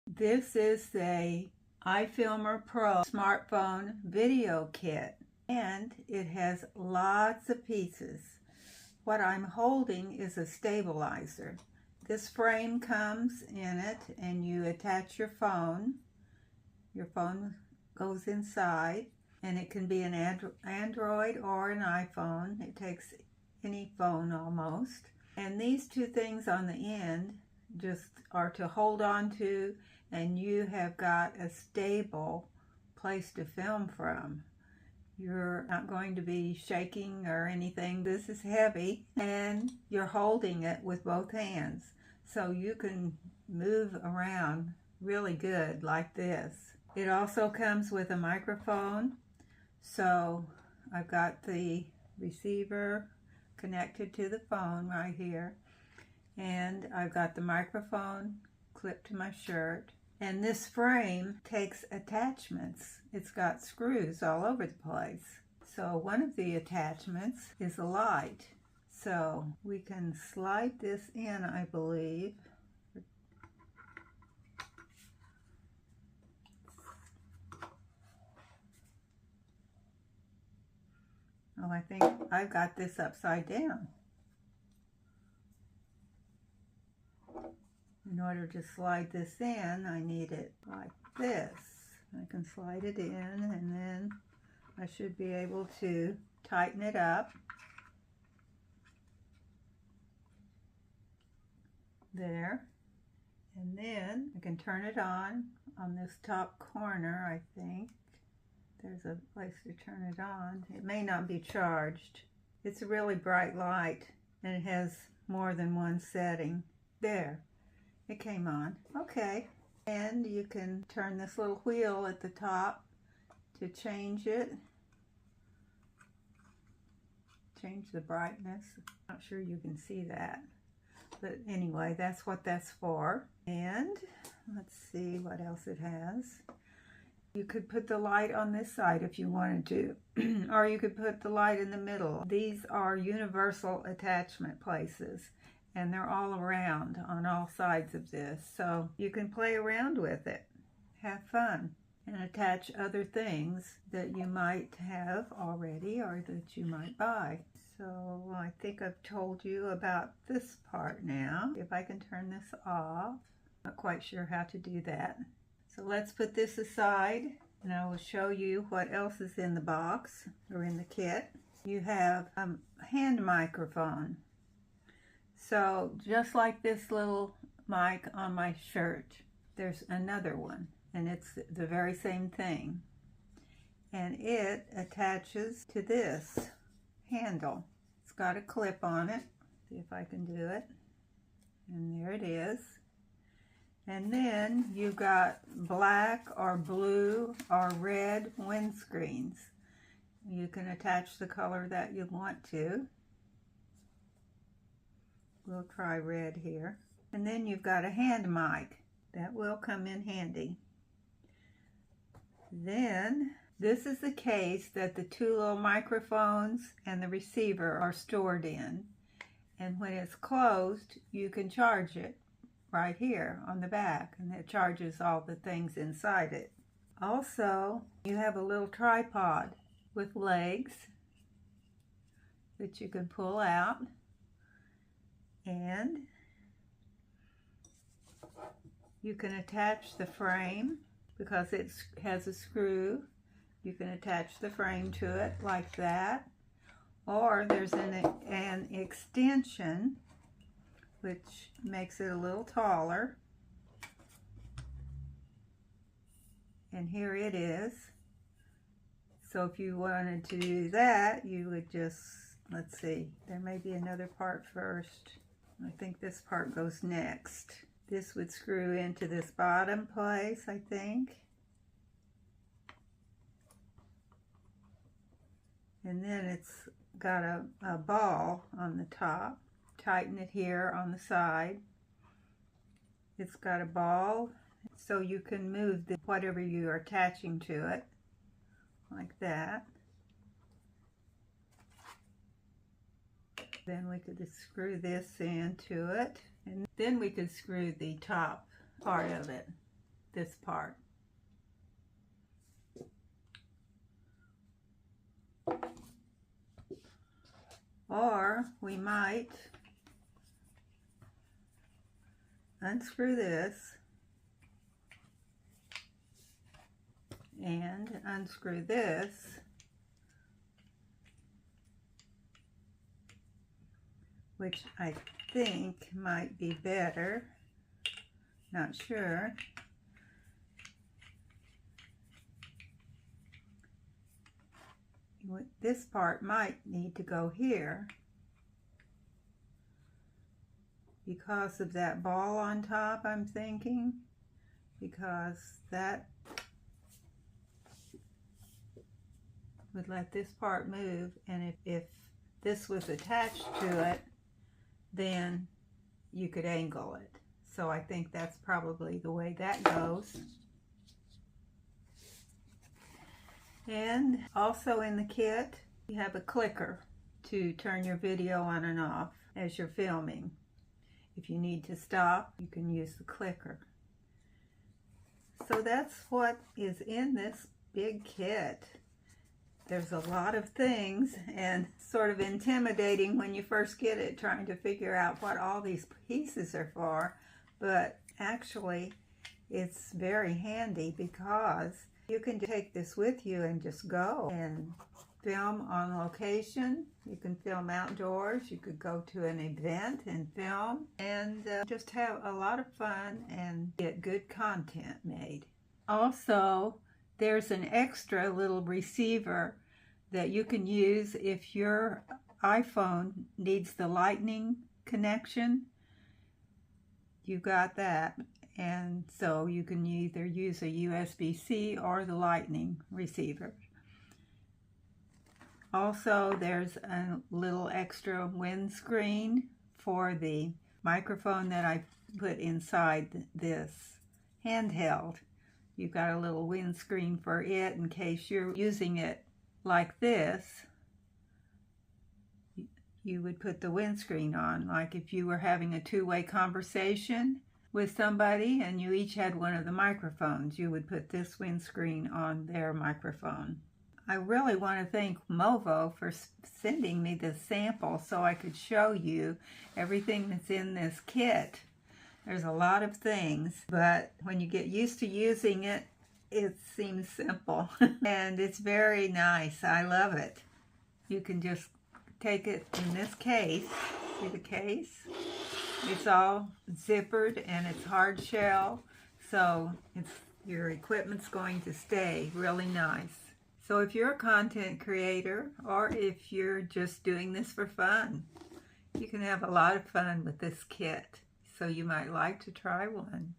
This is the iFilmer Pro smartphone video kit, and it has lots of pieces. What I'm holding is a stabilizer. This frame comes in it, and you attach your phone. Your phone goes inside, and it can be an Android or an iPhone. It takes any phone almost. And these two things on the end just are to hold on to, and you have got a stable place to film from. You're not going to be shaking or anything. This is heavy, and you're holding it with both hands, so you can move around really good like this. It also comes with a microphone, so I've got the receiver connected to the phone right here, and I've got the microphone clipped to my shirt. And this frame takes attachments. It's got screws all over the place. So one of the attachments is a light. So we can slide this in, I believe. Oh, I think I've got this upside down. In order to slide this in, I need it like this. I can slide it in, and then I should be able to tighten it up. There. And then I can turn it on this top corner, I think. There's a place to turn it on. It may not be charged. It's a really bright light, and it has more than one setting. There. It came on. Okay. And you can turn this little wheel at the top to change it. Change the brightness. Not sure you can see that. But anyway, that's what that's for. And let's see what else it has. You could put the light on this side if you wanted to. Or you could put the light in the middle. These are universal attachment places, and they're all around on all sides of this. So you can play around with it, have fun, and attach other things that you might have already or that you might buy. So I think I've told you about this part now. If I can turn this off, not quite sure how to do that. So let's put this aside, and I will show you what else is in the box or in the kit. You have a hand microphone. So just like this little mic on my shirt, there's another one, and it's the very same thing. And it attaches to this handle. It's got a clip on it. See if I can do it. And there it is. And then you've got black or blue or red windscreens. You can attach the color that you want to. We'll try red here. And then you've got a hand mic. That will come in handy. Then this is the case that the two little microphones and the receiver are stored in. And when it's closed, you can charge it right here on the back, and it charges all the things inside it. Also, you have a little tripod with legs that you can pull out, and you can attach the frame because it has a screw. You can attach the frame to it like that, or there's an extension which makes it a little taller, and here it is. So if you wanted to do that, you would just, let's see, there may be another part first. I think this part goes next. This would screw into this bottom place, I think. And then it's got a ball on the top. Tighten it here on the side. It's got a ball, so you can move whatever you are attaching to it, like that. Then we could just screw this into it, and then we could screw the top part of it this part. Or we might unscrew this and unscrew this, which I think might be better, not sure. This part might need to go here because of that ball on top, I'm thinking, because that would let this part move, and if this was attached to it, then you could angle it. So I think that's probably the way that goes. And also in the kit, you have a clicker to turn your video on and off as you're filming. If you need to stop, you can use the clicker. So that's what is in this big kit. There's a lot of things, and sort of intimidating when you first get it, trying to figure out what all these pieces are for. But actually, it's very handy because you can take this with you and just go and film on location. You can film outdoors. You could go to an event and film and just have a lot of fun and get good content made. Also, there's an extra little receiver that you can use if your iPhone needs the lightning connection. You got that. And so you can either use a USB-C or the lightning receiver. Also, there's a little extra windscreen for the microphone that I put inside this handheld. You've got a little windscreen for it in case you're using it like this. You would put the windscreen on, like if you were having a two-way conversation with somebody and you each had one of the microphones, you would put this windscreen on their microphone. I really want to thank Movo for sending me this sample so I could show you everything that's in this kit. There's a lot of things, but when you get used to using it, it seems simple. And it's very nice. I love it. You can just take it in this case. See the case? It's all zippered and it's hard shell, so your equipment's going to stay really nice. So if you're a content creator or if you're just doing this for fun, you can have a lot of fun with this kit. So you might like to try one.